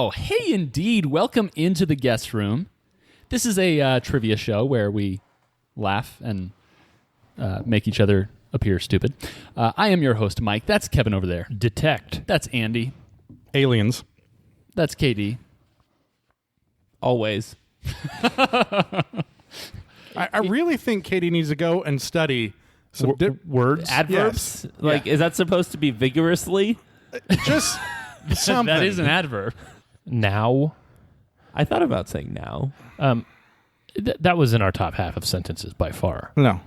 Wow. Hey, indeed. Welcome into the guest room. This is a trivia show where we laugh and make each other appear stupid. I am your host, Mike. That's Kevin over there. Detect. That's Andy. Aliens. That's KD. Always. I really think Katie needs to go and study some Words. Adverbs? Yes. Is that supposed to be vigorously? Just something. That is an adverb. Now. I thought about saying now. That was in our top half of sentences by far. No.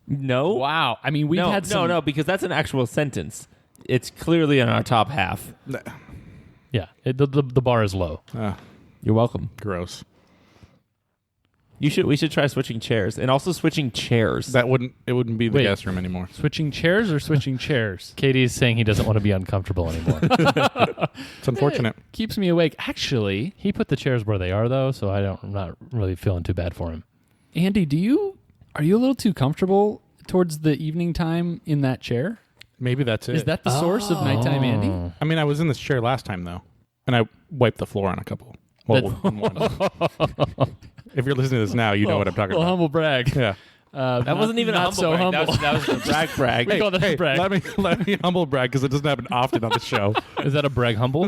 No? Wow. I mean, we've had some... No, because that's an actual sentence. It's clearly in our top half. Yeah, the bar is low. You're welcome. Gross. We should try switching chairs and also switching chairs. It wouldn't be the Wait. guest room anymore. Switching chairs or switching chairs? Katie's saying he doesn't want to be uncomfortable anymore. It's unfortunate. Keeps me awake. Actually, He put the chairs where they are, though, so I'm not really feeling too bad for him. Andy, are you a little too comfortable towards the evening time in that chair? Maybe that's it. Is that the source of nighttime Andy? I mean, I was in this chair last time, though, and I wiped the floor on a couple. Well, one. If you're listening to this now, you know what I'm talking about. Humble brag. Yeah. That wasn't even a not humble so brag. humble. That was a brag. We call that a brag. Let me humble brag because it doesn't happen often on the show. Is that a brag humble?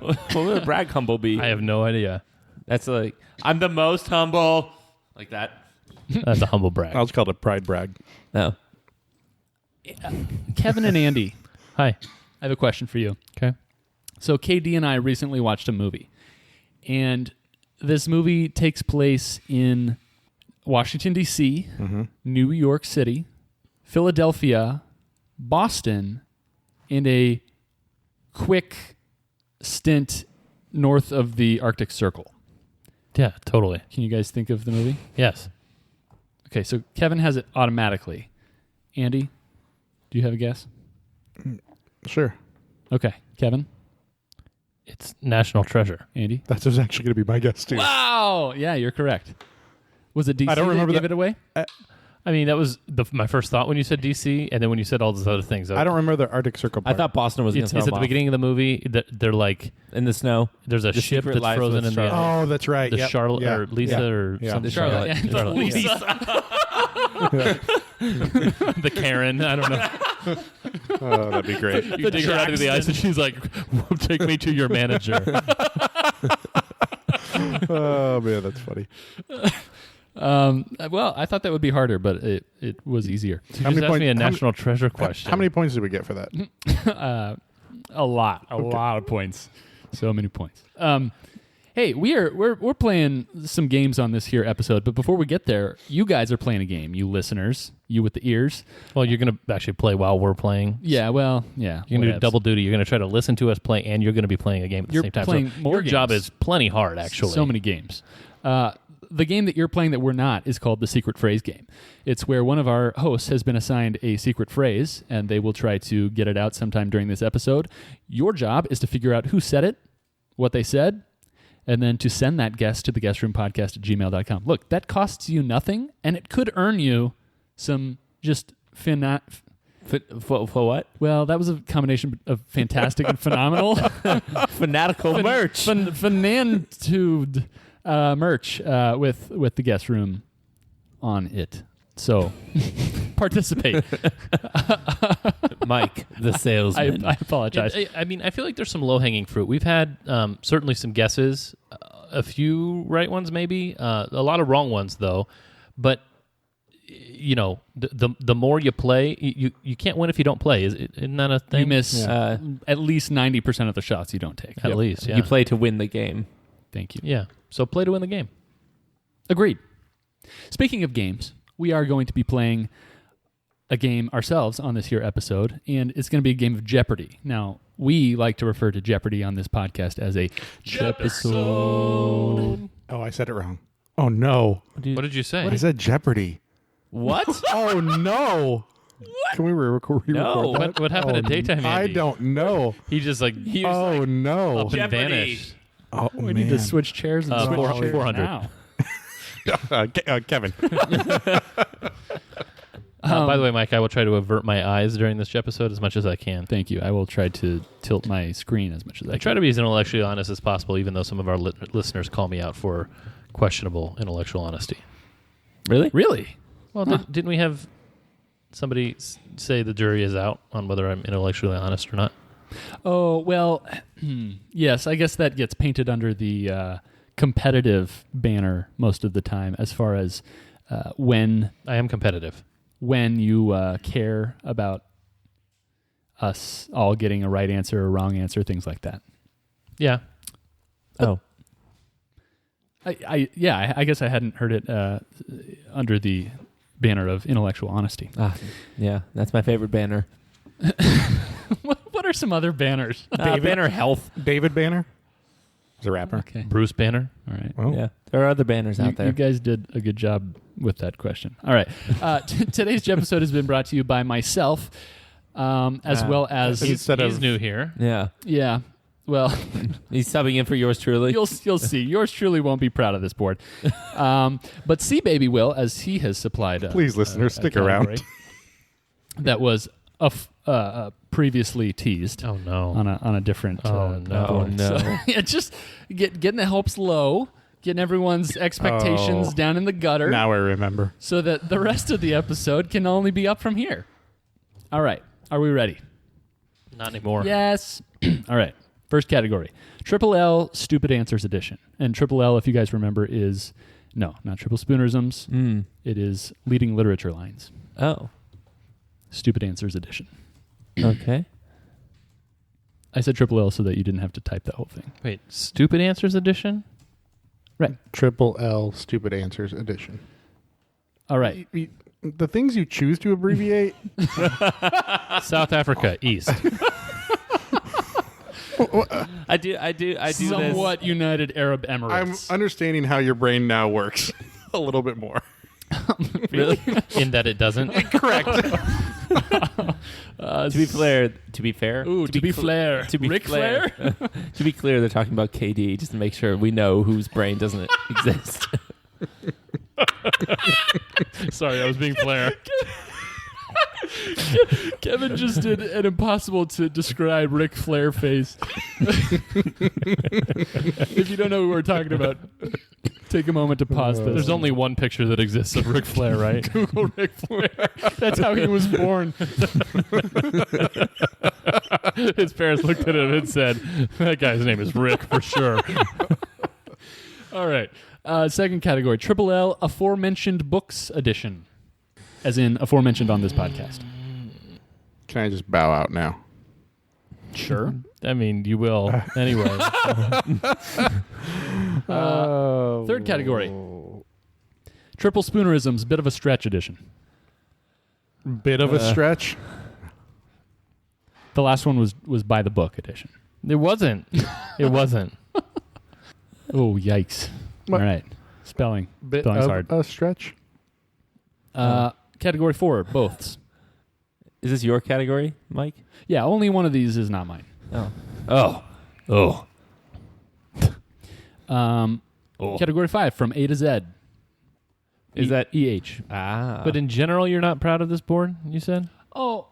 What would a brag humble be? I have no idea. That's like, I'm the most humble. Like that. That's a humble brag. I'll just call it a pride brag. No. Kevin and Andy, Hi. I have a question for you. Okay. So KD and I recently watched a movie, and this movie takes place in Washington, D.C., New York City, Philadelphia, Boston, and a quick stint north of the Arctic Circle. Yeah, totally. Can you guys think of the movie? Yes. Okay, so Kevin has it automatically. Andy, do you have a guess? Sure. Okay, Kevin, It's National Treasure. Andy. That's actually going to be my guess, too. Wow! Yeah, you're correct. Was it DC I don't remember that gave that. it away? I mean, that was my first thought when you said DC, and then when you said all those other things. I don't remember the Arctic Circle I part. thought Boston was going It's to at the beginning of the movie. They're like, in the snow. there's a The ship Secret that's Lives frozen with in the Charlotte. Oh, that's right. the Yep. Charlotte Yeah. or Lisa Yeah. or Yeah. something. Charlotte. Yeah, the Lisa. The Karen. I don't know. Oh, that'd be great. You dig her out of the ice, and she's like, "Take me to your manager." Oh, man, that's funny. Well, I thought that would be harder, but it was easier. You just asked me a National Treasure question. How many points did we get for that? A lot of points. So many points. Hey, we're playing some games on this here episode, but before we get there, you guys are playing a game. You listeners, you with the ears. Well, you're going to actually play while we're playing. Yeah, well, yeah. You're going to do double duty. You're going to try to listen to us play, and you're going to be playing a game at the You're same time. playing So more your job games. is plenty hard, actually. So many games. The game that you're playing that we're not is called the Secret Phrase Game. It's where one of our hosts has been assigned a secret phrase, and they will try to get it out sometime during this episode. Your job is to figure out who said it, what they said, and then to send that guest to theguestRoomPodcast@gmail.com. Look, that costs you nothing, and it could earn you some just For what? well, that was a combination of fantastic and phenomenal. Fanatical merch. Fanantude merch with the guest room on it. So participate. Mike, the salesman. I apologize. I mean, I feel like there's some low-hanging fruit. We've had certainly some guesses, a few right ones maybe, a lot of wrong ones though. But you know, the more you play, you can't win if you don't play. Isn't that a thing? You miss at least 90% of the shots you don't take. At least, yeah. You play to win the game. Thank you. Yeah. So play to win the game. Agreed. Speaking of games, we are going to be playing a game ourselves on this here episode, and it's going to be a game of Jeopardy. Now, we like to refer to Jeopardy on this podcast as a Jeopisode. Oh, I said it wrong. Oh, no. What did you say? I said Jeopardy. What? Oh, no. What? Can we re-record No. that? What happened to Daytime Andy? I don't know. He just like Oh, no. up and Jeopardy. vanished. Oh, We need to switch chairs and switch 400. chairs now. Kevin. By the way, Mike, I will try to avert my eyes during this episode as much as I can. Thank you. I will try to tilt my screen as much as I I can. try to be as intellectually honest as possible, even though some of our listeners call me out for questionable intellectual honesty. Really? Really? Well, didn't we have somebody say the jury is out on whether I'm intellectually honest or not? Oh, well, yes, I guess that gets painted under the competitive banner most of the time as far as when I am competitive. you care about us all getting a right answer or wrong answer, things like that. Yeah. Oh. I guess I hadn't heard it under the banner of intellectual honesty. Yeah, that's my favorite banner. What are some other banners? Banner health. David Banner is a rapper. Okay. Bruce Banner. All right. Well, Yeah, there are other banners out there. You guys did a good job with that question. All right. Today's episode has been brought to you by myself, as well as He's new here. Yeah, yeah. Well, he's subbing in for yours truly. you'll see. Yours truly won't be proud of this board, but C Baby will, as he has supplied. Please, listeners, stick category around. That was previously teased. Oh, no. On a different. Oh, no. board. Oh, no. So, yeah, just getting the hopes low, getting everyone's expectations down in the gutter. Now I remember. So that the rest of the episode can only be up from here. All right. Are we ready? Not anymore. Yes. All right. First category. Triple L Stupid Answers Edition. And Triple L, if you guys remember, is no, not Triple Spoonerisms. It is Leading Literature Lines. Oh, Stupid Answers Edition. okay. I said Triple L so that you didn't have to type that whole thing. Wait, Stupid Answers Edition? Right. Triple L Stupid Answers Edition. All right. The things you choose to abbreviate. South Africa, East. I do this. Somewhat United Arab I'm Emirates. understanding how your brain now works a little bit more. Really? In that it doesn't. Correct. To be fair, Ooh, to be Flair. to be Ric Flair. Flair? to be clear, they're talking about KD, just to make sure we know whose brain doesn't exist. Sorry, I was being Flair. Kevin just did an impossible to describe Ric Flair face. If you don't know who we're talking about, take a moment to pause this. There's only one picture that exists of Ric Flair, right? Google Ric Flair. That's how he was born. His parents looked at him and said, that guy's name is Rick for sure. All right. Second category, Triple L Aforementioned Books Edition. As in aforementioned on this podcast. Can I just bow out now? Sure. I mean, you will anyway. Third category, Triple Spoonerisms Bit of a Stretch Edition. Bit of a stretch. The last one was by the book edition. It wasn't. It wasn't. Oh, yikes. What? All right. Spelling's Bit of hard. a stretch. Category 4, boths. Is this your category, Mike? Yeah, only one of these is not mine. Oh. Category 5, from A to Z. Is that EH? But in general, you're not proud of this board, you said? Oh,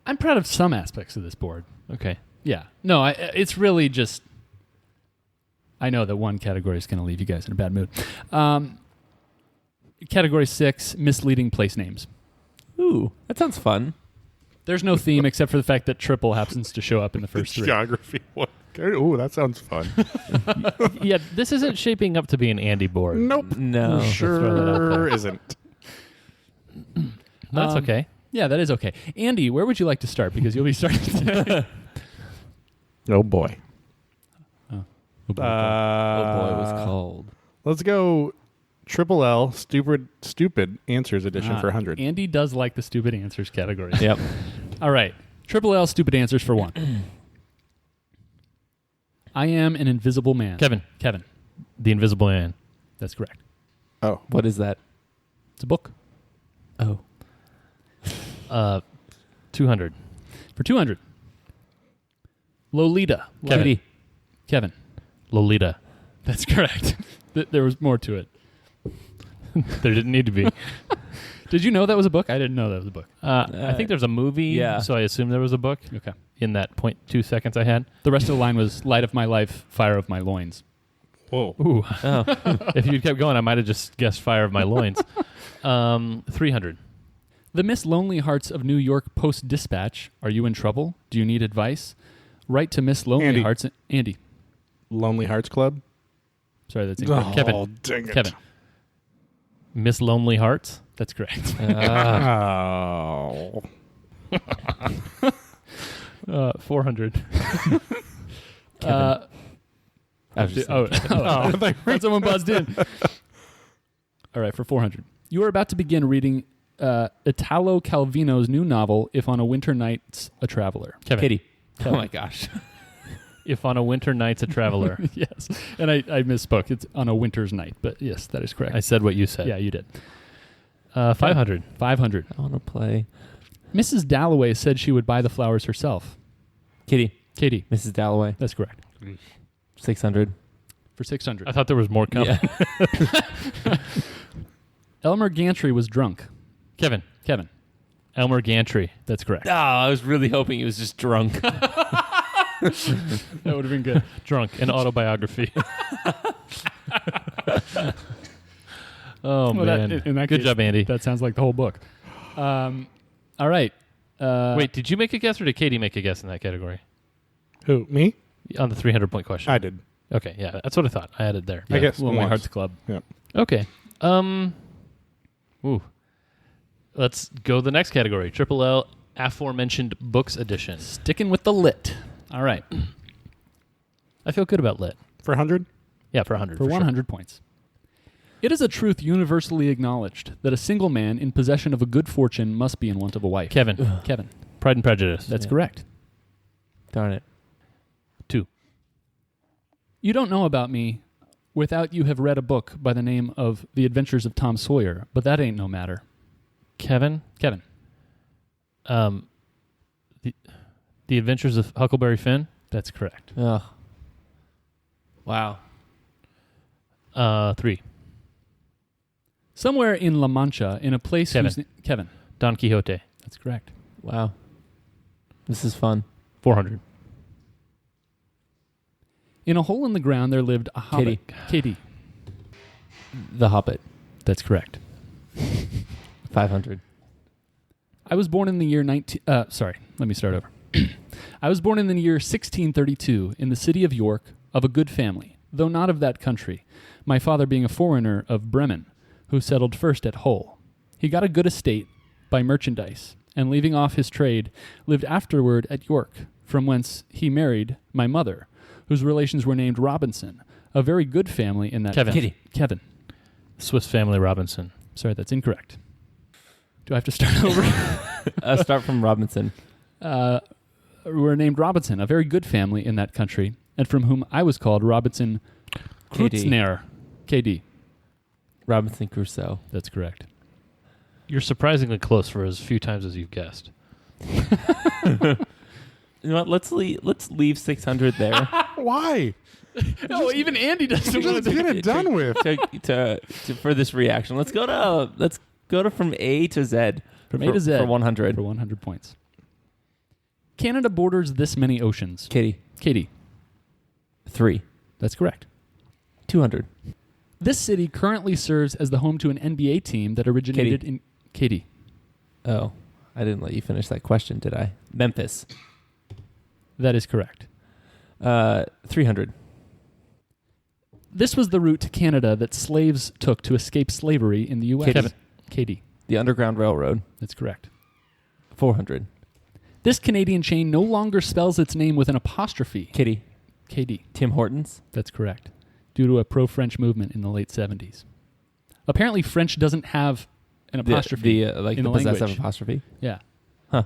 I'm proud of some aspects of this board. Okay. Yeah. No, it's really just... I know that one category is going to leave you guys in a bad mood. Category 6, misleading place names. Ooh, that sounds fun. There's no theme except for the fact that triple happens to show up in the first three. Geography one. Oh, that sounds fun. Yeah, this isn't shaping up to be an Andy board. Nope. No. Sure isn't. That's okay. Yeah, that is okay. Andy, where would you like to start? Because you'll be starting today. Oh, boy. Oh boy, it was cold. Let's go Triple L Stupid Answers Edition for 100. Andy does like the stupid answers category. Yep. All right. Triple L stupid answers for 1. I am an invisible man. Kevin. The Invisible Man. That's correct. Oh. What is that? It's a book. Oh. 200. For 200. Lolita. Kevin. Lolita. That's correct. There was more to it. There didn't need to be. Did you know that was a book? I didn't know that was a book. I think there's a movie, yeah. so I assume there was a book Okay. in that 0.2 seconds I had. The rest of the line was light of my life, fire of my loins. Whoa. Ooh. Oh. If you'd kept going, I might have just guessed fire of my loins. 300. The Miss Lonely Hearts of New York Post-Dispatch. Are you in trouble? Do you need advice? Write to Miss Lonely Andy. Hearts. Andy. Lonely Hearts Club. Sorry, that's incorrect. Kevin. Dang it. Kevin. Miss Lonely Hearts? That's correct. Oh. 400. I was just I thought someone buzzed in. All right, for 400. You are about to begin reading Italo Calvino's new novel, If on a Winter Night's a Traveler. Kevin. Kitty. Kevin. Oh my gosh. If on a winter night's a traveler. Yes, and I misspoke. It's on a winter's night, but yes, that is correct. I said what you said. Yeah, you did. 500. 500. I want to play. Mrs. Dalloway said she would buy the flowers herself. Kitty. Katie. Mrs. Dalloway. That's correct. 600. For 600. I thought there was more coming. Yeah. Elmer Gantry was drunk. Kevin. Kevin. Elmer Gantry. That's correct. Oh, I was really hoping he was just drunk. That would have been good. Drunk. An autobiography. Oh, Well, man. in that Good case, job, Andy. That sounds like the whole book. All right. Wait, did you make a guess or did Katie make a guess in that category? Who? Me? On the 300-point question. I did. Okay, yeah, that's what I thought. I added there. I guess Lonely once. Hearts Club. Yeah. Okay. Ooh. Let's go to the next category. Triple L aforementioned books edition. Sticking with the lit. All right. I feel good about lit. For 100? Yeah, for 100. For 100 points. It is a truth universally acknowledged that a single man in possession of a good fortune must be in want of a wife. Kevin. Kevin. Pride and Prejudice. That's Yeah. correct. Darn it. 2. You don't know about me without you have read a book by the name of The Adventures of Tom Sawyer, but that ain't no matter. Kevin. Kevin. The Adventures of Huckleberry Finn. That's correct. Ugh. Wow. 3. Somewhere in La Mancha, in a place Kevin. whose Kevin. Don Quixote. That's correct. Wow. This is fun. 400. In a hole in the ground there lived a hobbit. Katie. The Hobbit. That's correct. 500. I was born in the year let me start over. I was born in the year 1632 in the city of York, of a good family, though not of that country, my father being a foreigner of Bremen, who settled first at Hull. He got a good estate by merchandise, and leaving off his trade, lived afterward at York, from whence he married my mother, whose relations were named Robinson, a very good family in that Kevin. country. Kevin. Swiss Family Robinson. Sorry, that's incorrect. Do I have to start over? Start from Robinson. Were named Robinson, a very good family in that country, and from whom I was called Robinson Crutzner. KD. Robinson Crusoe. That's correct. You're surprisingly close for as few times as you've guessed. You know what? Let's leave 600 there Why? No, even Andy doesn't want Just get it done with. to for this reaction. Let's go to from A to Z. From A to Z. For 100. For 100 points. Canada borders this many oceans. Katie. Katie. 3. That's correct. 200. This city currently serves as the home to an NBA team that originated in... Katie. Oh, I didn't let you finish that question, did I? Memphis. That is correct. 300. This was the route to Canada that slaves took to escape slavery in the U.S. Kevin. Katie. The Underground Railroad. That's correct. 400. This Canadian chain no longer spells its name with an apostrophe. Kitty. KD. Tim Hortons. That's correct. Due to a pro-French movement in the late 70s. Apparently, French doesn't have an apostrophe The in the the possessive language. apostrophe. Yeah. Huh.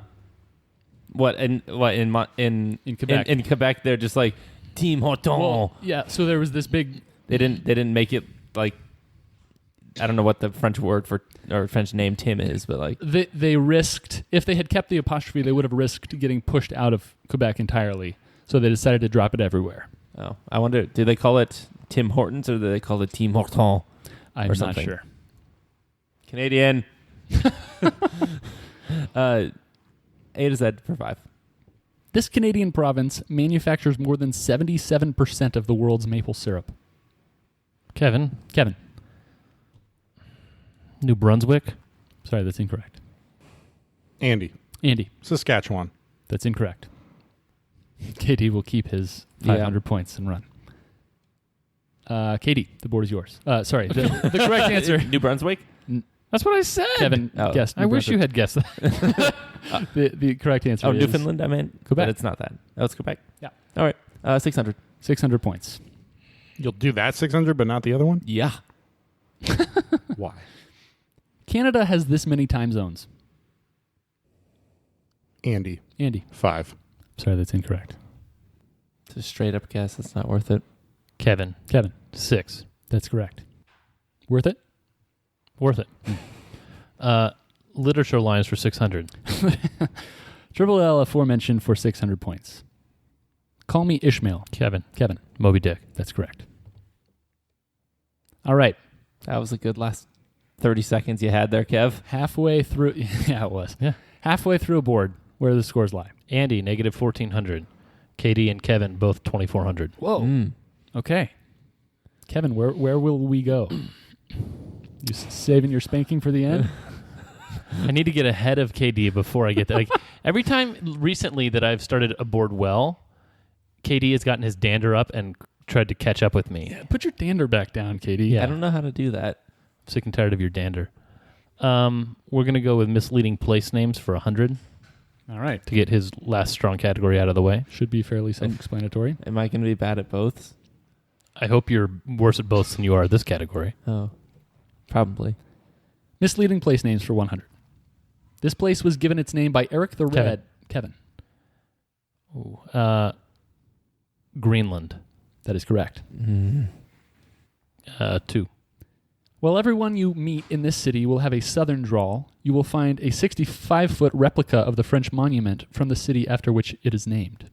In Quebec. In Quebec, they're just like Tim Hortons. Well, yeah, so there was this big... They didn't make it like, I don't know what the French word for or French name Tim is, but like They risked... If they had kept the apostrophe, they would have risked getting pushed out of Quebec entirely. So they decided to drop it everywhere. oh, I wonder, do they call it Tim Hortons or do they call it Tim Hortons? I'm Or not something. sure. Canadian. A to Z for 5. This Canadian province manufactures more than 77% of the world's maple syrup. Kevin. New Brunswick. Sorry, that's incorrect. Andy. Saskatchewan. That's incorrect. KD will keep his 500 points and run. KD, the board is yours. Sorry, the correct answer. New Brunswick? That's what I said. Kevin Oh. guessed. I wish you had guessed that. The correct answer is Newfoundland, I meant. Quebec. But it's not that. Oh, it's Quebec? Yeah. All right. 600. 600 points. You'll do that 600, but not the other one? Yeah. Why? Canada has this many time zones. Andy. 5. Sorry, that's incorrect. It's a straight up guess. It's not worth it. Kevin. 6. That's correct. Worth it? Worth it. Literature lines for 600. Triple L aforementioned for 600 points. Call me Ishmael. Kevin. Kevin. Moby Dick. That's correct. All right. That was a good last 30 seconds you had there, Kev. Halfway through. Yeah, it was. Yeah. Halfway through a board. Where do the scores lie? Andy, negative 1,400. KD and Kevin, both 2,400. Whoa. Okay. Kevin, where will we go? You saving your spanking for the end? I need to get ahead of KD before I get there. Like, every time recently that I've started a board well, KD has gotten his dander up and tried to catch up with me. Yeah, put your dander back down, Katie. Yeah. I don't know how to do that. Sick and tired of your dander. We're going to go with misleading place names for 100 All right. to get his last strong category out of the way. Should be fairly self-explanatory. Am I going to be bad at both? I hope you're worse at both than you are at this category. Oh, probably. Misleading place names for 100. This place was given its name by Eric the Kevin. Red. Kevin. Ooh. Greenland. That is correct. 2. While everyone you meet in this city will have a southern drawl, you will find a 65-foot replica of the French monument from the city after which it is named.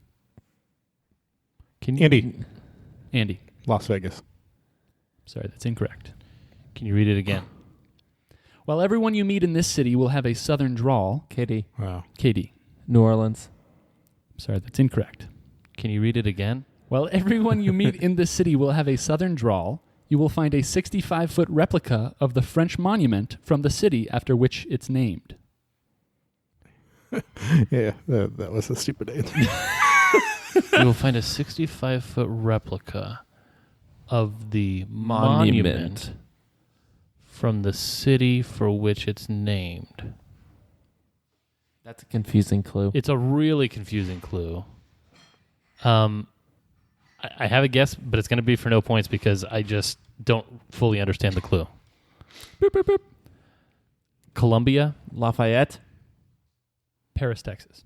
Can you, Andy. Las Vegas. Sorry, that's incorrect. Can you read it again? While everyone you meet in this city will have a southern drawl, Katie. Wow. KD. New Orleans. Sorry, that's incorrect. Can you read it again? While everyone you meet in this city will have a southern drawl, you will find a 65-foot replica of the French monument from the city after which it's named. Yeah, that was a stupid answer. You will find a 65-foot replica of the monument from the city for which it's named. That's a confusing clue. It's a really confusing clue. I have a guess, but it's going to be for no points because I just don't fully understand the clue. Boop, boop, boop. Columbia, Lafayette. Paris, Texas.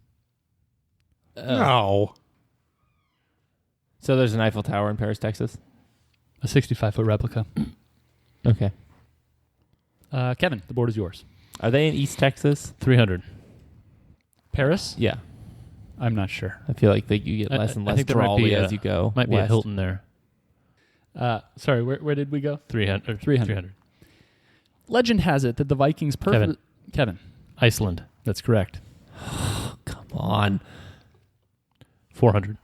No. So there's an Eiffel Tower in Paris, Texas? A 65-foot replica. Okay. Kevin, the board is yours. Are they in East Texas? 300. Paris? Yeah. I'm not sure. I feel like you get less and I less think there might be drawly a- as you go. Might be a west. Hilton there. Sorry, where did we go? 300. 300. Legend has it that the Vikings... Kevin. Iceland. That's correct. Come on. 400.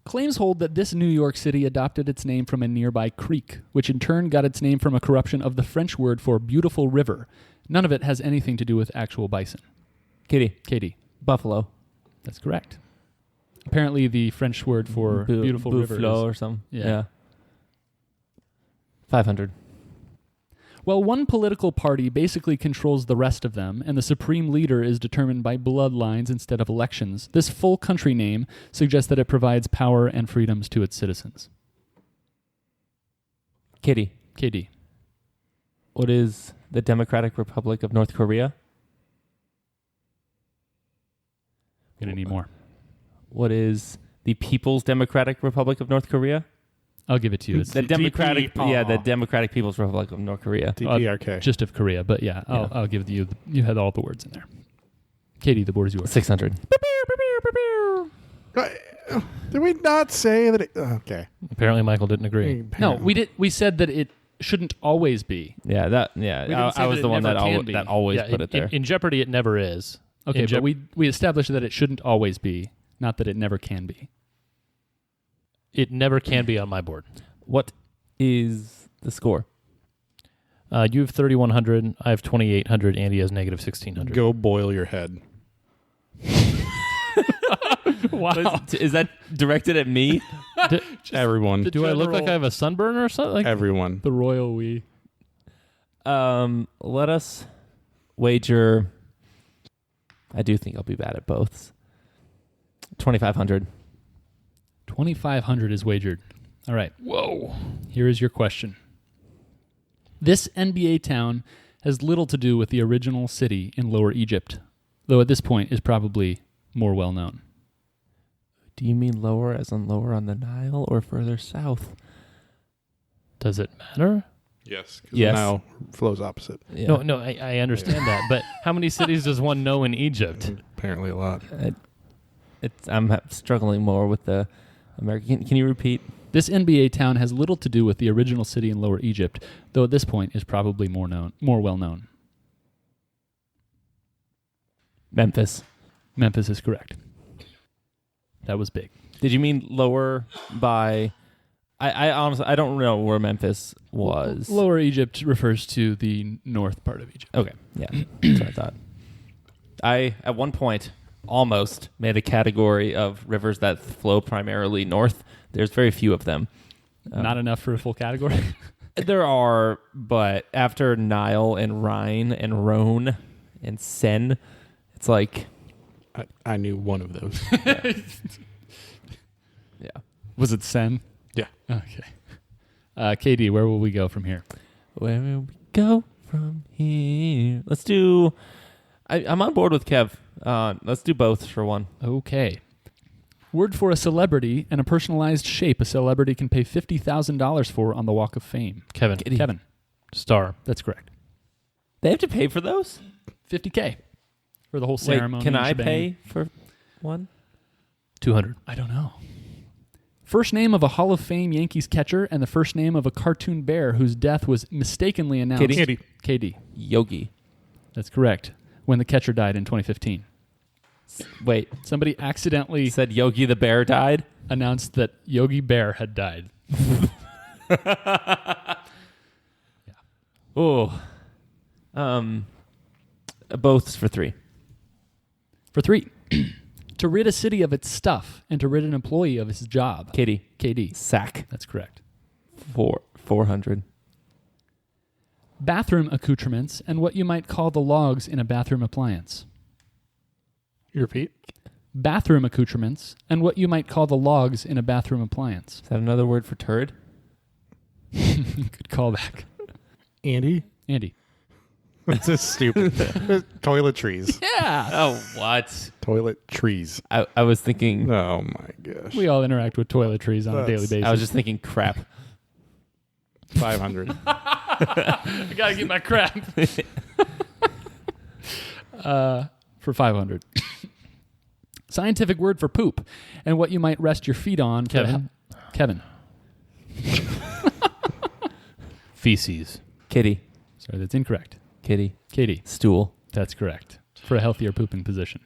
Claims hold that this New York City adopted its name from a nearby creek, which in turn got its name from a corruption of the French word for beautiful river. None of it has anything to do with actual bison. Katie. Buffalo. That's correct. Apparently the French word for beautiful river Buffalo is... or something. Yeah. 500. Well, one political party basically controls the rest of them, and the supreme leader is determined by bloodlines instead of elections. This full country name suggests that it provides power and freedoms to its citizens. Kitty. KD. What is the Democratic Republic of North Korea? Gonna need more. What is the People's Democratic Republic of North Korea? I'll give it to you. It's The Democratic, DP. the Democratic People's Republic of North Korea. DPRK. just of Korea, but yeah, I'll give you. You had all the words in there. Katie, the board is yours. 600. Did we not say that? Okay. Apparently Michael didn't agree. No, we did. We said that shouldn't always be. Yeah, didn't say I was that the it one never can be. that always Yeah, put it there. In Jeopardy, it never is. Okay, In but we established that it shouldn't always be, not that it never can be. It never can be on my board. What is the score? You have 3,100. I have 2,800. Andy has negative 1,600. Go boil your head. Wow. Is that directed at me? Everyone. Do I look like I have a sunburn or something? Like, Everyone. The royal we. Let us wager. I do think I'll be bad at both. 2,500. 2,500 is wagered. All right. Whoa. Here is your question. This NBA town has little to do with the original city in Lower Egypt, though at this point is probably more well known. Do you mean lower as in lower on the Nile or further south? Does it matter? Yes. Because Yes. the Nile flows opposite. Yeah. No, I understand that. But how many cities does one know in Egypt? Apparently a lot. I'm struggling more with the American. Can you repeat? This NBA town has little to do with the original city in Lower Egypt, though at this point is probably more well known. Memphis. Memphis is correct. That was big. Did you mean lower by? I honestly I don't know where Memphis was. Lower Egypt refers to the north part of Egypt. Okay, yeah, that's what I thought. I at one point almost made a category of rivers that flow primarily north. There's very few of them. Not enough for a full category. There are, but after Nile and Rhine and Rhone and Seine, it's like I knew one of those. yeah. Was it Sen? Yeah. Okay. KD, where will we go from here? Where will we go from here? Let's do. I'm on board with Kev. Let's do both for one. Okay. Word for a celebrity and a personalized shape a celebrity can pay $50,000 for on the Walk of Fame. Kevin. Kevin. Star. That's correct. They have to pay for those? $50K for the whole ceremony. Wait, can I shebang. pay for one? 200. I don't know. First name of a Hall of Fame Yankees catcher and the first name of a cartoon bear whose death was mistakenly announced. Kitty. KD. Yogi. That's correct. When the catcher died in 2015. Wait, Somebody accidentally said Yogi the bear died? announced that Yogi Bear had died. Oh. Both for 3. For 3. To rid a city of its stuff and to rid an employee of his job. Katie. KD. Sack. That's correct. 400. Bathroom accoutrements and what you might call the logs in a bathroom appliance. You repeat? Bathroom accoutrements and what you might call the logs in a bathroom appliance. Is that another word for turd? Good callback. Andy? Andy. This is stupid. Toiletries. Yeah. Oh, what? Toiletries. I was thinking. Oh my gosh. We all interact with toiletries on a daily basis. I was just thinking crap. 500. I gotta get my crap. For 500. Scientific word for poop and what you might rest your feet on. Kevin. Kevin. Feces. Kitty. Sorry, that's incorrect. Kitty. Katie. Stool. That's correct. For a healthier pooping position.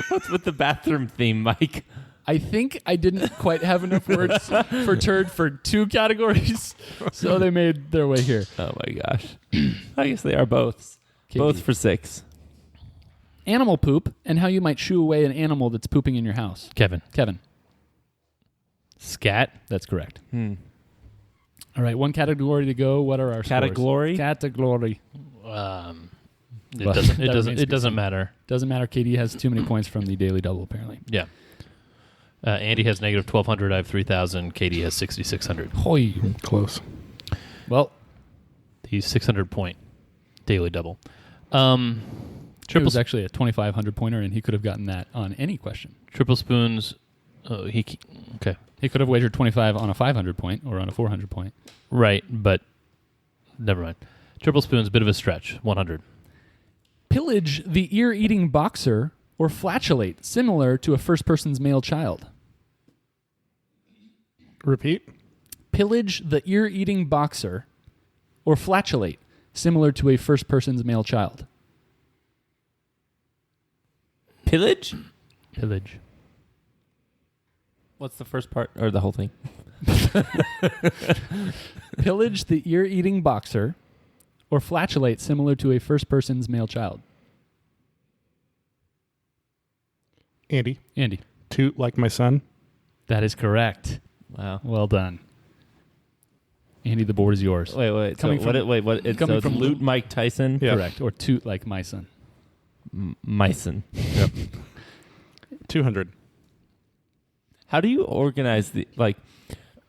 What's with the bathroom theme, Mike? I think I didn't quite have enough words for turd for 2 categories, so they made their way here. Oh my gosh. I guess they are both. Katie. Both for 6. Animal poop and how you might shoo away an animal that's pooping in your house. Kevin. Kevin. Scat. That's correct. All right, 1 category to go. What are our Category? scores? Category. It doesn't matter. Doesn't matter. Katie has too many points from the Daily Double, apparently. Yeah. Andy has negative 1,200. I have 3,000. Katie has 6,600. Hoy. Close. Well, The 600-point Daily Double. it was actually a 2,500 pointer, and he could have gotten that on any question. Triple spoons. Okay. He could have wagered 25 on a 500 point or on a 400 point. Right, but never mind. Triple spoons, bit of a stretch. 100. Pillage the ear-eating boxer or flatulate, similar to a first person's male child. Repeat? Pillage the ear-eating boxer, or flatulate, similar to a first person's male child. Pillage? Pillage. What's the first part or the whole thing? Pillage the ear-eating boxer, or flatulate, similar to a first person's male child. Andy. Andy. Toot like my son. That is correct. Wow. Well done. Andy, the board is yours. Wait. Coming So from- what? It's, coming so it's from Loot Mike Tyson. Yeah. Correct. Or toot like my son. Myson. Yep. 200. How do you organize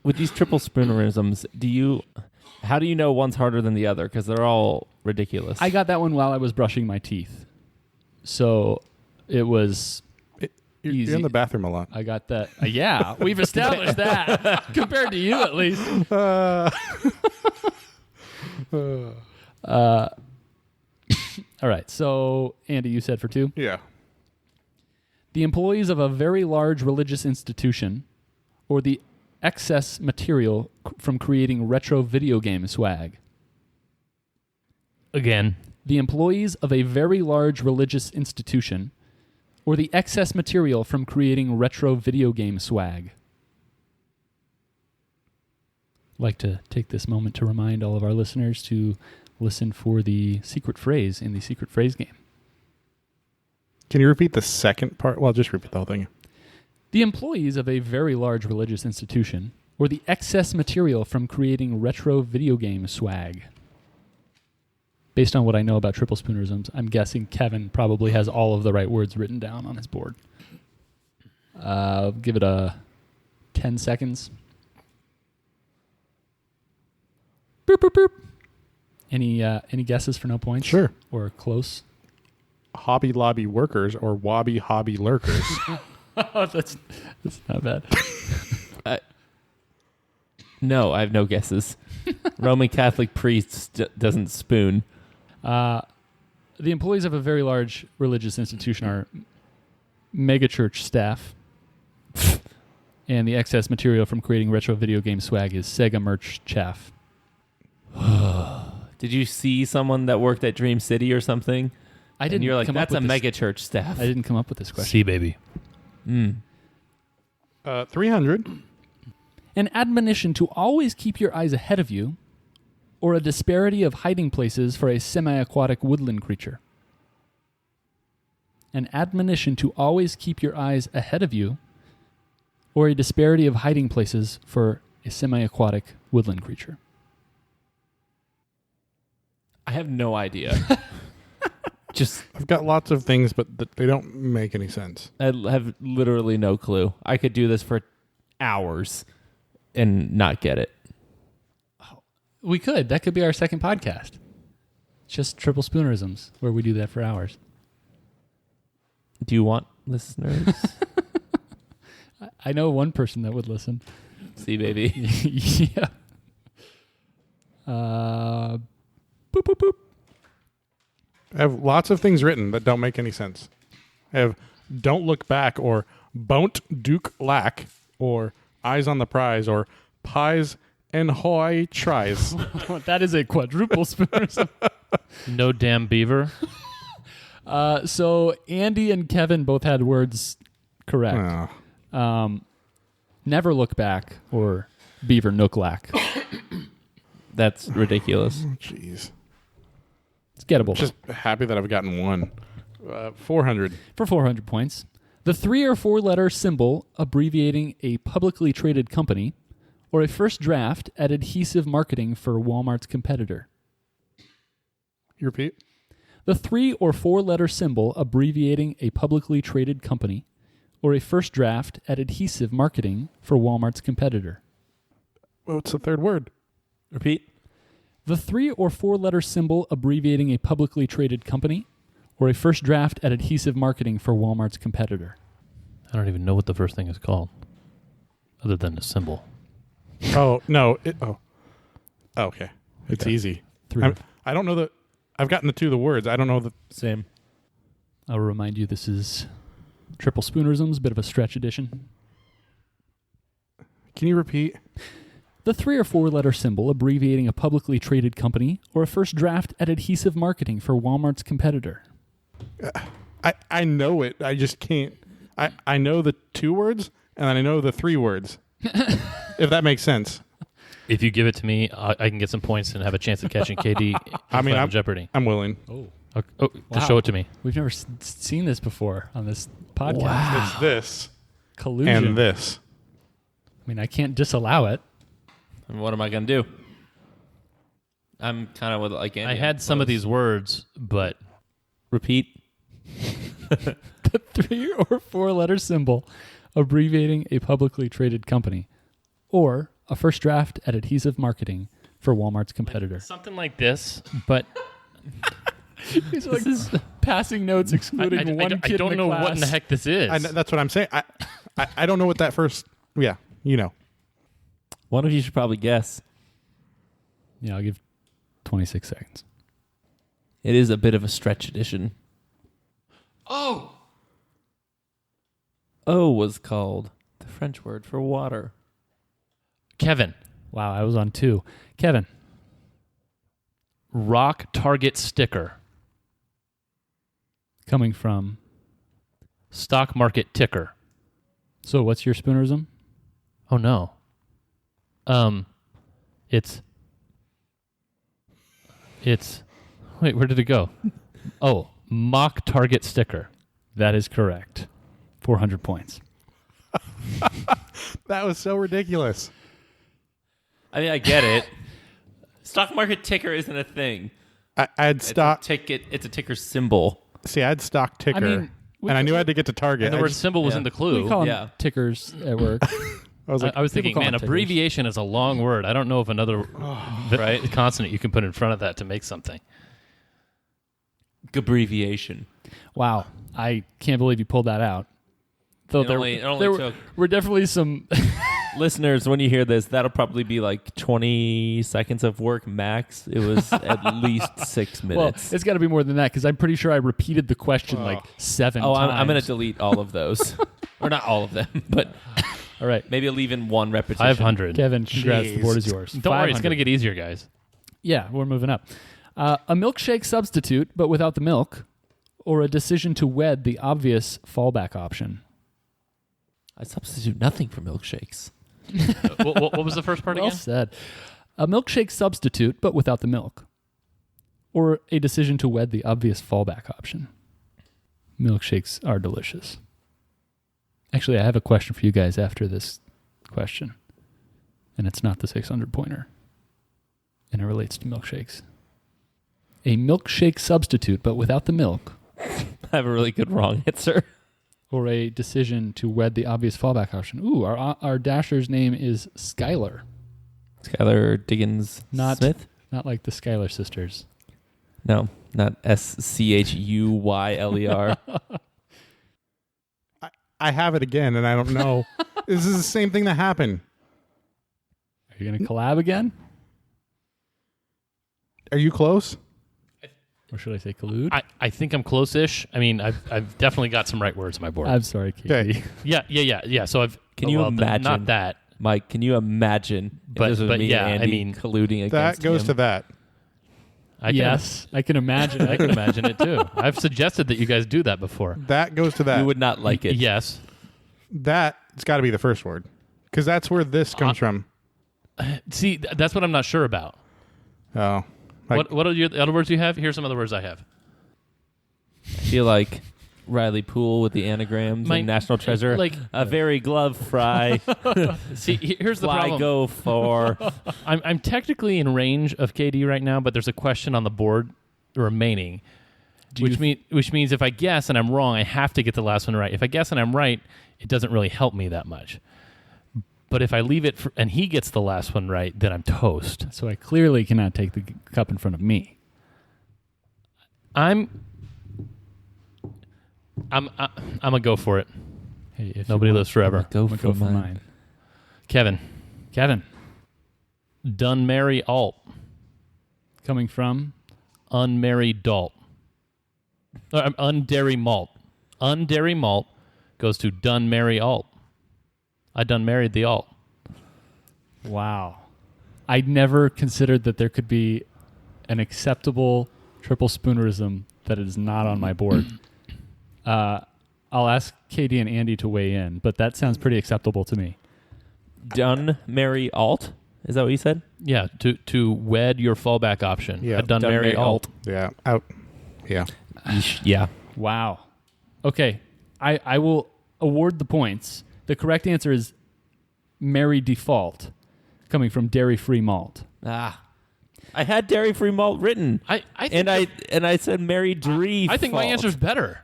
with these triple spoonerisms? How do you know one's harder than the other? Because they're all ridiculous. I got that one while I was brushing my teeth. So it was easy. You're in the bathroom a lot. I got that. Yeah, we've established that. Compared to you, at least. All right. So, Andy, you said for 2? Yeah. The employees of a very large religious institution, or the excess material from creating retro video game swag. Again. The employees of a very large religious institution, or the excess material from creating retro video game swag. I'd like to take this moment to remind all of our listeners to listen for the secret phrase in the secret phrase game. Can you repeat the second part? Well, just repeat the whole thing. The employees of a very large religious institution, or the excess material from creating retro video game swag. Based on what I know about triple spoonerisms, I'm guessing Kevin probably has all of the right words written down on his board. Give it a 10 seconds. Boop, boop, boop. Any guesses for no points? Sure. Or close? Hobby Lobby workers or Wobby Hobby lurkers. Oh, that's not bad. No, I have no guesses. Roman Catholic priests doesn't spoon. The employees of a very large religious institution are megachurch staff. And the excess material from creating retro video game swag is Sega merch chaff. Did you see someone that worked at Dream City or something? I didn't. And you're like, come up that's a with mega church staff. I didn't come up with this question. See, baby. 300. An admonition to always keep your eyes ahead of you, or a disparity of hiding places for a semi-aquatic woodland creature. An admonition to always keep your eyes ahead of you, or a disparity of hiding places for a semi-aquatic woodland creature. I have no idea. I've got lots of things, but they don't make any sense. I have literally no clue. I could do this for hours and not get it. We could. That could be our second podcast. Just triple spoonerisms, where we do that for hours. Do you want listeners? I know one person that would listen. See, baby. Yeah. Boop, boop, boop. I have lots of things written that don't make any sense. I have don't look back or bon't duke lack or eyes on the prize or pies and hoy tries. That is a quadruple spoonerism. No damn beaver. So Andy and Kevin both had words correct. Oh. Never look back or beaver nook lack. That's ridiculous. Jeez. It's gettable. Just happy that I've gotten one. 400. For 400 points. The 3 or 4 letter symbol abbreviating a publicly traded company, or a first draft at adhesive marketing for Walmart's competitor. You repeat? The 3 or 4 letter symbol abbreviating a publicly traded company, or a first draft at adhesive marketing for Walmart's competitor. What's the third word? Repeat. The 3 or 4 letter symbol abbreviating a publicly traded company, or a first draft at adhesive marketing for Walmart's competitor. I don't even know what the first thing is called, other than a symbol. Oh, no. Okay. It's Okay. easy. 3. I don't know I've gotten the 2 of the words. I don't know the... Same. I'll remind you this is Triple Spoonerisms, bit of a stretch edition. Can you repeat? the 3 or 4 letter symbol abbreviating a publicly traded company, or a first draft at adhesive marketing for Walmart's competitor? I know it. I just can't. I know the 2 words and then I know the 3 words. If that makes sense. If you give it to me, I can get some points and have a chance at catching KD in Final Jeopardy. I'm willing. Just show it to me. We've never seen this before on this podcast. Wow. It's this Collusion. and this. I mean, I can't disallow it. And what am I going to do? I'm kind of with like Andy. I had some of these words, but Repeat. The 3 or 4 letter symbol abbreviating a publicly traded company, or a first draft at adhesive marketing for Walmart's competitor. something like this. But These are like passing notes excluding one I kid don't in the know class. what in the heck this is. That's what I'm saying. I don't know what that first. Yeah, you know. One of you should probably guess. Yeah, I'll give 26 seconds. It is a bit of a stretch edition. Oh, O was called the French word for water. Kevin. Wow, I was on 2. Kevin. Rock target sticker. Coming from. Stock market ticker. So what's your spoonerism? Oh no. It's. Wait, where did it go? Oh, mock target sticker. That is correct. 400 points. That was so ridiculous. I mean, I get it. Stock market ticker isn't a thing. I had stock. It's a ticker symbol. See, I had stock ticker, mean, and I knew I had to get to Target. And the I word just- symbol was in the clue. We call them Yeah. tickers at work. I was like, I was people thinking, call man, it tickers. abbreviation is a long word. I don't know of another Right. consonant you can put in front of that to make something. Abbreviation. Wow. I can't believe you pulled that out. Though It only took- were definitely some... Listeners, when you hear this, that'll probably be like 20 seconds of work max. It was at least 6 well, minutes. it's got to be more than that because I'm pretty sure I repeated the question like 7 times. I'm going to delete all of those. Or not all of them, but All right. maybe I'll leave in one repetition. 500. Kevin, congrats. The Jeez. board is yours. Don't worry, it's 500. going to get easier, guys. Yeah, we're moving up. A milkshake substitute, but without the milk, or a decision to wed the obvious fallback option. I substitute nothing for milkshakes. What was the first part Well again? said. A milkshake substitute, but without the milk, or a decision to wed the obvious fallback option. Milkshakes are delicious. Actually, I have a question for you guys after this question, and it's not the 600-pointer, and it relates to milkshakes. A milkshake substitute, but without the milk, I have a really good wrong answer. or a decision to wed the obvious fallback option. Ooh, our Dasher's name is Skylar, Skylar Diggins Not- Smith? not like the Skylar sisters. No, not SCHUYLER. I have it again, and I don't know. This is the same thing that happened. Are you going to collab again? Are you close? Or should I say collude? I think I'm close-ish. I mean, I've definitely got some right words on my board. I'm sorry, Katie. Okay. Yeah. So I've. Can you imagine? Not that. Mike, can you imagine if But- this was but me yeah, and I Andy mean, colluding That against goes him? to that. I can, Yes, I can imagine I it. can imagine it too. I've suggested that you guys do that before. That goes to that. You would not like it. Yes. That's got to be the first word, because that's where this comes from. See, that's what I'm not sure about. Oh, What are your other words you have? Here's some other words I have. I feel like Riley Poole with the anagrams My- and National Treasure. like- a very glove fry. See, here's the Fly problem. go for. I'm technically in range of KD right now, but there's a question on the board remaining, which means if I guess and I'm wrong, I have to get the last one right. If I guess and I'm right, it doesn't really help me that much. But if I leave it and he gets the last one right, then I'm toast. So I clearly cannot take the cup in front of me. I'm gonna go for it. Hey, if Nobody you lives forever. Go want, I'm for gonna go for mine. mine. Kevin, Dunmary Alt, Coming from unmarried Dalt. Undairy Malt. Undairy Malt goes to Dunmary Alt. I done married the Alt. wow. I never considered that there could be an acceptable triple spoonerism that is not on my board. I'll ask Katie and Andy to weigh in, but that sounds pretty acceptable to me. Done, marry, alt. Is that what you said? Yeah, to wed your fallback option. Yeah. A done, marry, alt. Yeah. Out. Yeah. Yeah. Wow. Okay, I will award the points. The correct answer is marry default, coming from dairy-free malt. Ah. I had dairy-free malt written. I think I said marry default. I think my answer's better.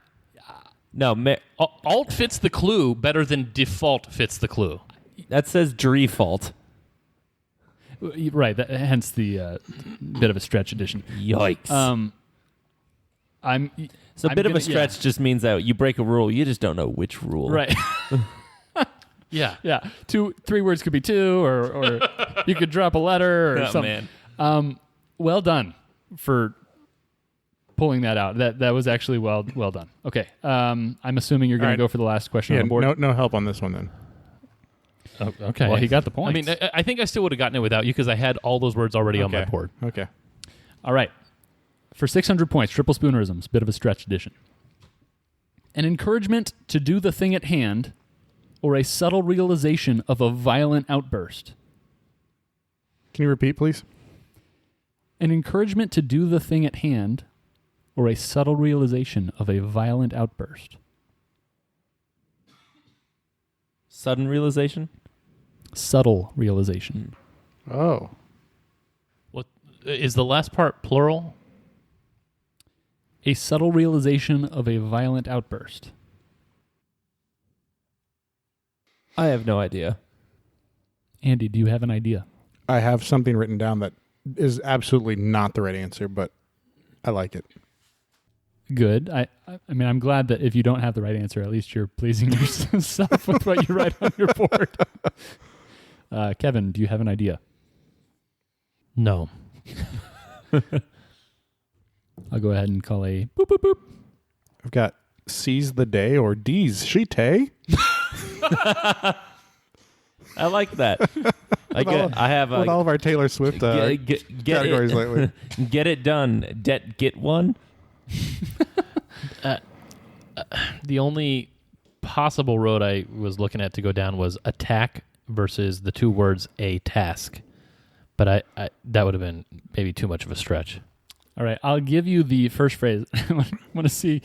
No, Alt fits the clue better than default fits the clue. that says default. Right, hence the bit of a stretch edition. Yikes. I'm a bit of a stretch just means that you break a rule, you just don't know which rule. Right. Yeah. Yeah. 3 words could be 2, or you could drop a letter or something. Man. Well done for pulling that out. That was actually well done. Okay. I'm assuming you're going to go for the last question on the board. No help on this one then. Oh, okay. Well, he got the points. I mean, I think I still would have gotten it without you because I had all those words already on my board. Okay. All right. For 600 points, triple spoonerisms, bit of a stretch edition. An encouragement to do the thing at hand, or a subtle realization of a violent outburst. Can you repeat, please? An encouragement to do the thing at hand, or a subtle realization of a violent outburst. Sudden realization? Subtle realization. Oh. What is the last part plural? A subtle realization of a violent outburst. I have no idea. Andy, do you have an idea? I have something written down that is absolutely not the right answer, but I like it. Good. I mean, I'm glad that if you don't have the right answer, at least you're pleasing yourself with what you write on your board. Kevin, do you have an idea? No. I'll go ahead and call a boop, boop, boop. I've got seize the day or D's sheet. I like that. I have With all of our Taylor Swift categories lately. Get it done. Get one. The only possible road I was looking at to go down was attack versus the 2 words a task. But I that would have been maybe too much of a stretch. All right, I'll give you the first phrase. I want to see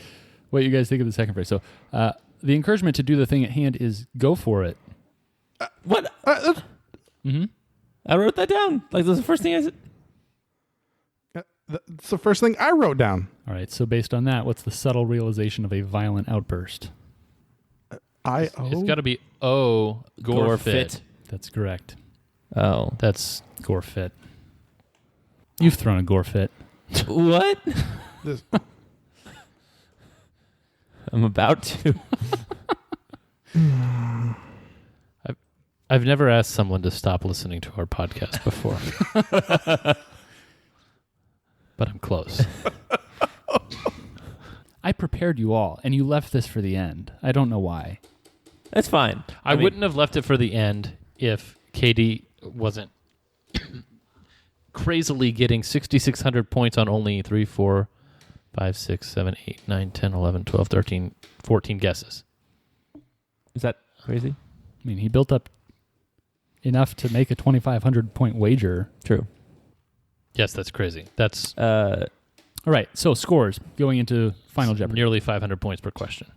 what you guys think of the second phrase. So, the encouragement to do the thing at hand is go for it. What? Mm-hmm. I wrote that down. Like, that's the first thing I said. That's the first thing I wrote down. All right, so based on that, what's the subtle realization of a violent outburst? It's got to be gore fit. That's correct. Oh. That's gore fit. You've thrown a gore fit. What? This- I'm about to. I've never asked someone to stop listening to our podcast before. But I'm close. I prepared you all, and you left this for the end. I don't know why. That's fine. I wouldn't have left it for the end if Katie wasn't crazily getting 6,600 points on only 3, 4, 5, 6, 7, 8, 9, 10, 11, 12, 13, 14 guesses. Is that crazy? I mean, he built up enough to make a 2,500 point wager. True. Yes, that's crazy. That's All right, so scores going into Final Jeopardy. nearly 500 points per question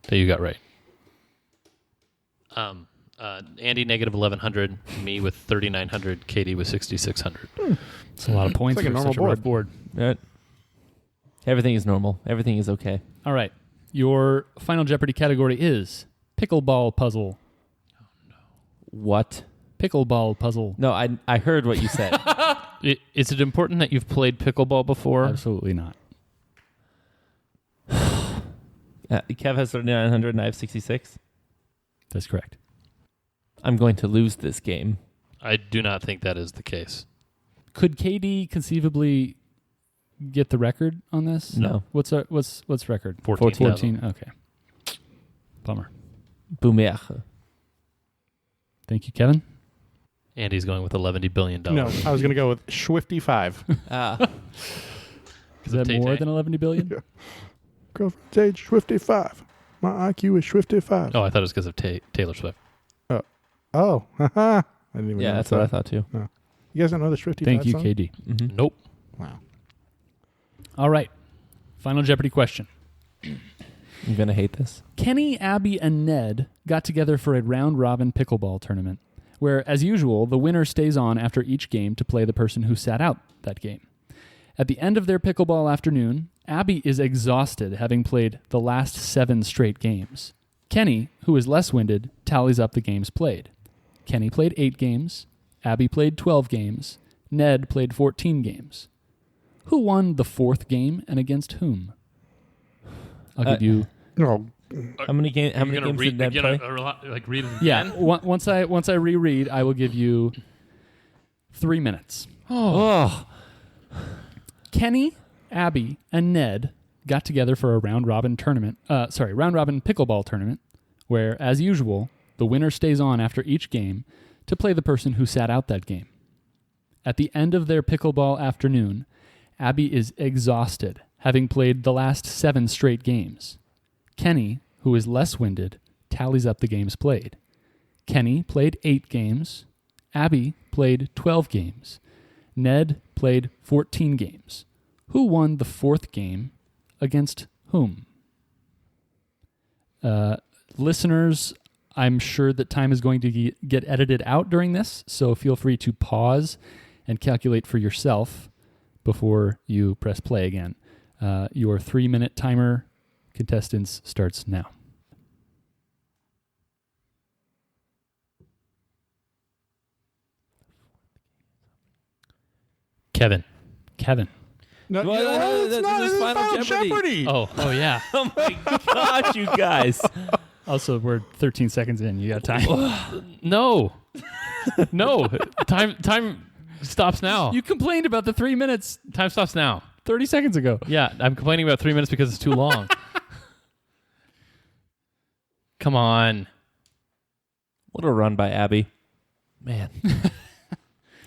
that you got right. Andy negative 1,100, me with 3,900, Katie with 6,600. It's a lot of points like a for normal such a rough board. Everything is normal. Everything is okay. All right, your Final Jeopardy category is pickleball puzzle. What? Pickleball puzzle. No, I heard what you said. Is it important that you've played pickleball before? Absolutely not. Kev has 3,900 and I have 66. That's correct. I'm going to lose this game. I do not think that is the case. Could KD conceivably get the record on this? No. What's record? 14. Okay. Bummer. Boomerang. Thank you, Kevin. Andy's going with $11 billion. No, I was going to go with Schfifty-Five. Is that more than 11 billion? Yeah. Girlfriend's age Schfifty-5. My IQ is Schfifty-5. Oh, I thought it was because of Taylor Swift. Oh, haha. I didn't even know that's what I thought too. No. You guys don't know the Schfifty-Five Thank you, song? KD. Mm-hmm. Nope. Wow. All right. Final Jeopardy question. I'm going to hate this. Kenny, Abby, and Ned got together for a round-robin pickleball tournament, where, as usual, the winner stays on after each game to play the person who sat out that game. At the end of their pickleball afternoon, Abby is exhausted, having played the last 7 straight games. Kenny, who is less winded, tallies up the games played. Kenny played 8 games. Abby played 12 games. Ned played 14 games. Who won the 4th game and against whom? I'll give you... Oh, How many games did Ned play? Read it Yeah, again? once I reread, I will give you 3 minutes. Oh. Kenny, Abby, and Ned got together for a round-robin pickleball tournament, where, as usual, the winner stays on after each game to play the person who sat out that game. At the end of their pickleball afternoon, Abby is exhausted, having played the last 7 straight games. Kenny, who is less winded, tallies up the games played. Kenny played 8 games. Abby played 12 games. Ned played 14 games. Who won the 4th game against whom? Listeners, I'm sure that time is going to get edited out during this, so feel free to pause and calculate for yourself before you press play again. Your 3-minute timer, contestants, starts now. Kevin. no, Well, it's this not. is This is Final Final Jeopardy. Jeopardy. Oh yeah. Oh my gosh, you guys. Also, we're 13 seconds in. You got time. No. No. Time stops now. You complained about the 3 minutes Time stops now. 30 seconds ago. Yeah, I'm complaining about 3 minutes because it's too long. Come on. What a run by Abby. Man.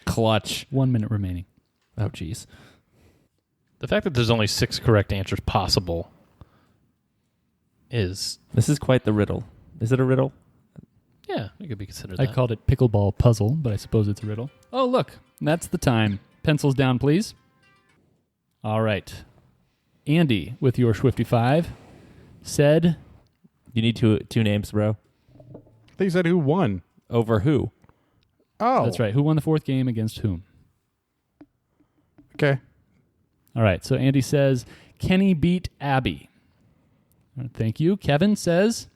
Clutch. 1 minute remaining. Oh, jeez. The fact that there's only 6 correct answers possible is... This is quite the riddle. Is it a riddle? Yeah, it could be considered I that. called it pickleball puzzle, but I suppose it's a riddle. Oh, look. That's the time. Pencils down, please. All right. Andy, with your Schfifty-Five, said... You need two names, bro. They said who won. Over who? Oh, That's right. Who won the 4th game against whom? Okay. All right. So Andy says, Kenny beat Abby. All right, thank you. Kevin says,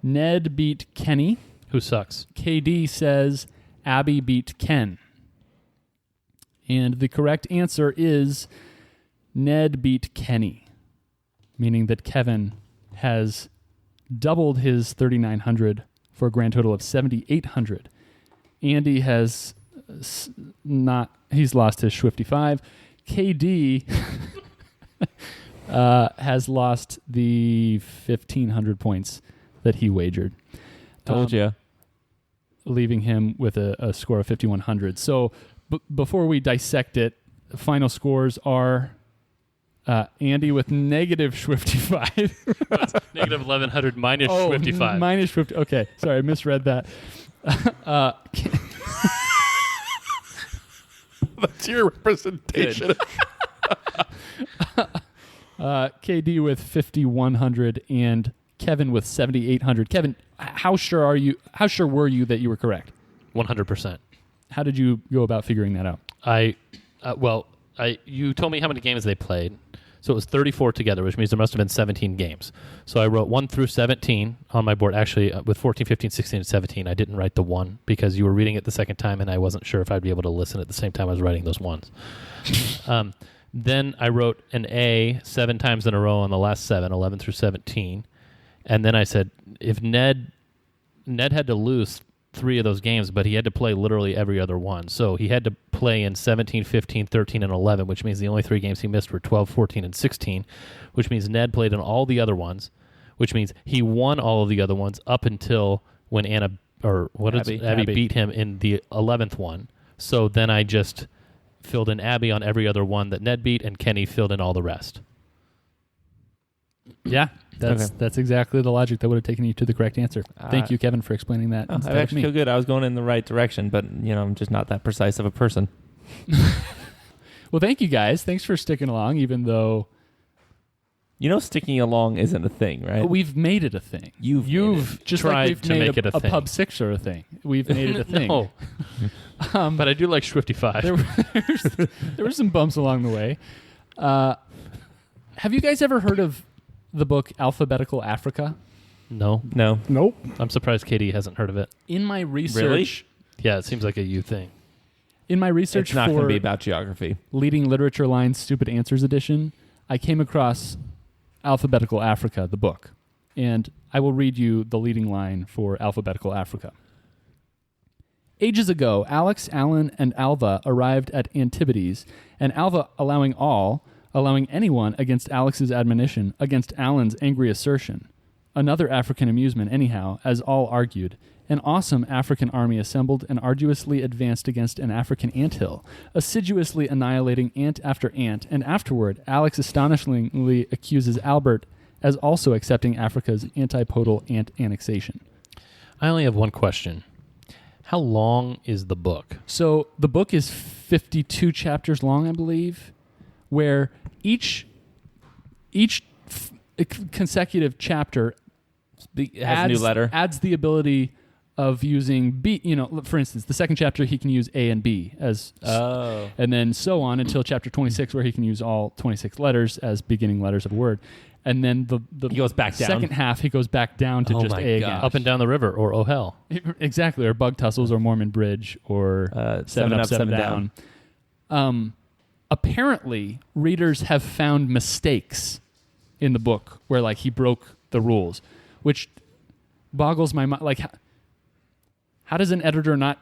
Ned beat Kenny. Who sucks? KD says, Abby beat Ken. And the correct answer is Ned beat Kenny, meaning that Kevin has doubled his 3,900 for a grand total of 7,800. Andy has he's lost his Schfifty-Five. KD has lost the 1,500 points that he wagered. Told you. Leaving him with a score of 5,100. So before we dissect it, the final scores are Andy with negative Schfifty-Five. Negative 1,100 minus 55. Minus 50. Okay, sorry, I misread that. That's your representation. KD with 5,100 and Kevin with 7,800. Kevin, how sure were you that you were correct? 100%. How did you go about figuring that out? You told me how many games they played. So it was 34 together, which means there must have been 17 games. So I wrote 1 through 17 on my board. Actually, with 14, 15, 16, and 17, I didn't write the 1 because you were reading it the second time, and I wasn't sure if I'd be able to listen at the same time I was writing those 1s. Then I wrote an A 7 times in a row on the last 7, 11 through 17. And then I said, if Ned had to lose 3 of those games, but he had to play literally every other one. So he had to play in 17, 15, 13, and 11, which means the only 3 games he missed were 12, 14, and 16, which means Ned played in all the other ones, which means he won all of the other ones up until when Anna or what is Abby. Abby Abby. beat him in the 11th one. So then I just filled in Abby on every other one that Ned beat, and Kenny filled in all the rest. Yeah, that's exactly the logic that would have taken you to the correct answer. Thank you, Kevin, for explaining that. I instead of actually me. feel good. I was going in the right direction, but I'm just not that precise of a person. Well, thank you guys. Thanks for sticking along, even though Sticking along isn't a thing, right? we've made it a thing. You've just tried like we've to made make it a thing. Pub Sixer a thing. We've made it a thing. No. But I do like Schfifty-Five. There were some bumps along the way. Have you guys ever heard of the book Alphabetical Africa? No. No. Nope. I'm surprised Katie hasn't heard of it. In my research, Yeah, it seems like a you thing. in my research It's not going for to be about geography. Leading Literature Lines Stupid Answers edition, I came across Alphabetical Africa, the book. And I will read you the leading line for Alphabetical Africa. Ages ago, Alex, Alan, and Alva arrived at Antipodes, and Alva allowing anyone against Alex's admonition, against Alan's angry assertion. Another African amusement, anyhow, as all argued. An awesome African army assembled and arduously advanced against an African anthill, assiduously annihilating ant after ant, and afterward, Alex astonishingly accuses Albert as also accepting Africa's antipodal ant annexation. I only have one question. How long is the book? So the book is 52 chapters long, I believe, where each consecutive chapter It has a new letter. adds the ability of using B. For instance, the second chapter he can use A and B as, and then so on until chapter 26, where he can use all 26 letters as beginning letters of a word. And then He goes back down. second half, he goes back down to Oh just my A gosh. again. Up and down the river, or oh hell. Exactly, or Bug Tussles, or Mormon Bridge, or Seven Up, Seven Down. Apparently, readers have found mistakes in the book where, like, he broke the rules, which boggles my mind. Like, how does an editor not...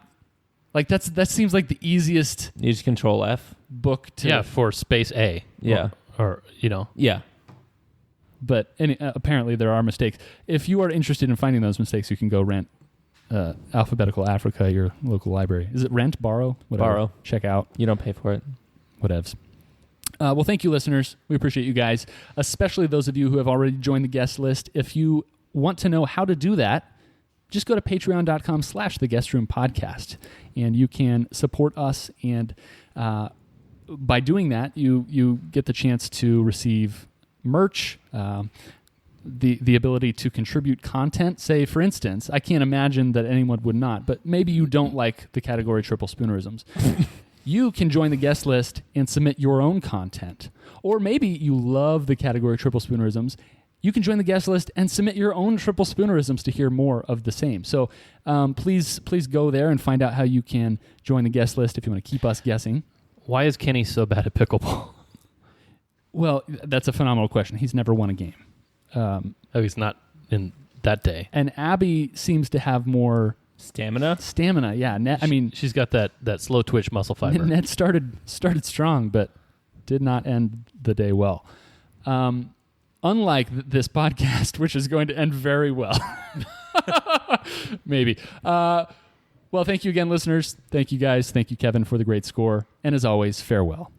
Like, that seems like the easiest You just Control F. book to... Yeah, for space A. Yeah. Or Yeah. But apparently there are mistakes. If you are interested in finding those mistakes, you can go rent Alphabetical Africa, your local library. Is it rent, borrow? Whatever. Borrow. Check out. You don't pay for it. Whatevs. Well, thank you, listeners. We appreciate you guys, especially those of you who have already joined the guest list. If you want to know how to do that, just go to patreon.com/theguestroom podcast, and you can support us. And by doing that, you get the chance to receive merch, the ability to contribute content. Say, for instance, I can't imagine that anyone would not, but maybe you don't like the category triple spoonerisms. You can join the guest list and submit your own content. Or maybe you love the category triple spoonerisms. You can join the guest list and submit your own triple spoonerisms to hear more of the same. So please go there and find out how you can join the guest list if you want to keep us guessing. why is Kenny so bad at pickleball? Well, that's a phenomenal question. He's never won a game. Oh, he's not in that day. And Abby seems to have more Stamina? stamina. Yeah, She's got that slow twitch muscle fiber. Ned started strong, but did not end the day well. Unlike this podcast, which is going to end very well. Maybe. Well, thank you again, listeners. Thank you, guys. Thank you, Kevin, for the great score. And as always, farewell.